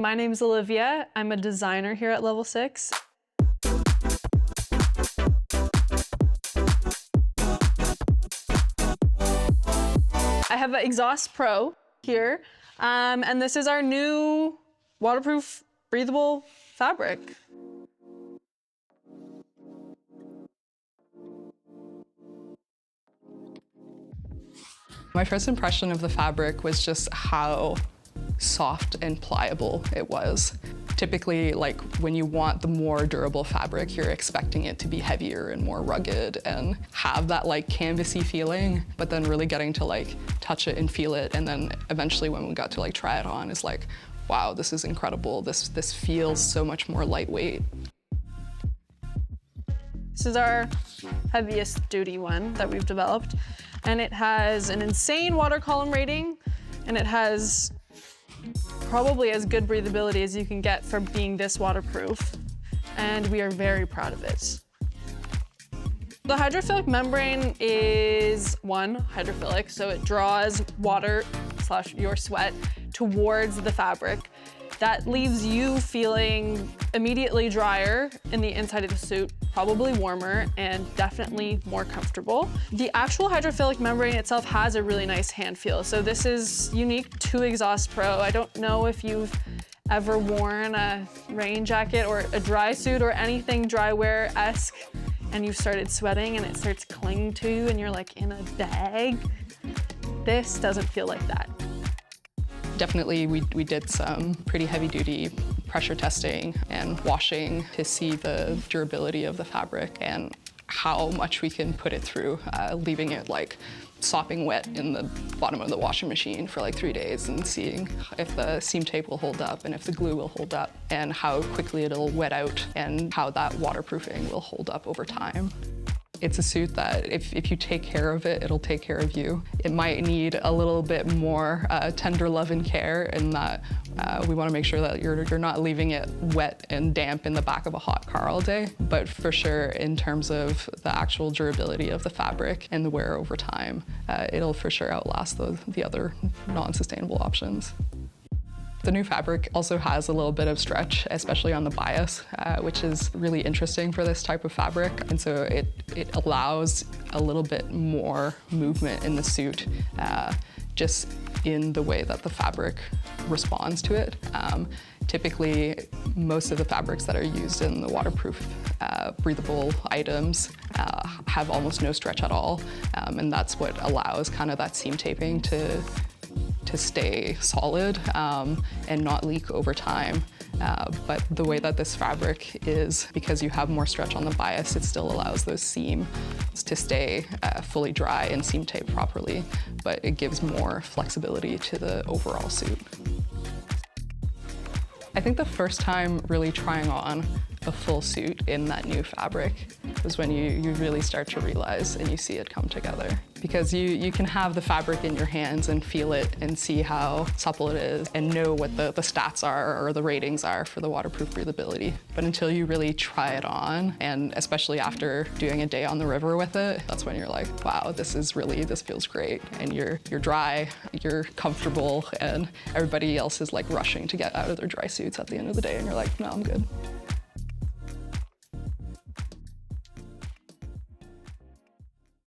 My name's Olivia. I'm a designer here at Level 6. I have an Exhaust Pro here, and this is our new waterproof, breathable fabric. My first impression of the fabric was just how soft and pliable it was. Typically, like when you want the more durable fabric, you're expecting it to be heavier and more rugged and have that like canvasy feeling, but then really getting to like touch it and feel it. And then eventually when we got to like try it on, it's like, wow, this is incredible. This feels so much more lightweight. This is our heaviest duty one that we've developed, and it has an insane water column rating, and it has probably as good breathability as you can get for being this waterproof, and we are very proud of it. The hydrophilic membrane is hydrophilic, so it draws water / your sweat towards the fabric. That leaves you feeling immediately drier in the inside of the suit, probably warmer and definitely more comfortable. The actual hydrophilic membrane itself has a really nice hand feel. So this is unique to Exhaust Pro. I don't know if you've ever worn a rain jacket or a dry suit or anything drywear-esque and you've started sweating and it starts clinging to you and you're like in a bag. This doesn't feel like that. Definitely, we did some pretty heavy-duty pressure testing and washing to see the durability of the fabric and how much we can put it through, leaving it like sopping wet in the bottom of the washing machine for like 3 days and seeing if the seam tape will hold up and if the glue will hold up and how quickly it'll wet out and how that waterproofing will hold up over time. It's a suit that if you take care of it, it'll take care of you. It might need a little bit more tender love and care in that we want to make sure that you're not leaving it wet and damp in the back of a hot car all day. But for sure, in terms of the actual durability of the fabric and the wear over time, it'll for sure outlast the other non-sustainable options. The new fabric also has a little bit of stretch, especially on the bias, which is really interesting for this type of fabric. And so it allows a little bit more movement in the suit, just in the way that the fabric responds to it. Typically, most of the fabrics that are used in the waterproof, breathable items have almost no stretch at all. And that's what allows kind of that seam taping to stay solid and not leak over time. But the way that this fabric is, because you have more stretch on the bias, it still allows those seams to stay fully dry and seam tape properly, but it gives more flexibility to the overall suit. I think the first time really trying on a full suit in that new fabric was when you really start to realize and you see it come together. Because you can have the fabric in your hands and feel it and see how supple it is and know what the stats are or the ratings are for the waterproof breathability. But until you really try it on, and especially after doing a day on the river with it, that's when you're like, wow, this feels great. And you're dry, you're comfortable, and everybody else is like rushing to get out of their dry suits at the end of the day, and you're like, no, I'm good.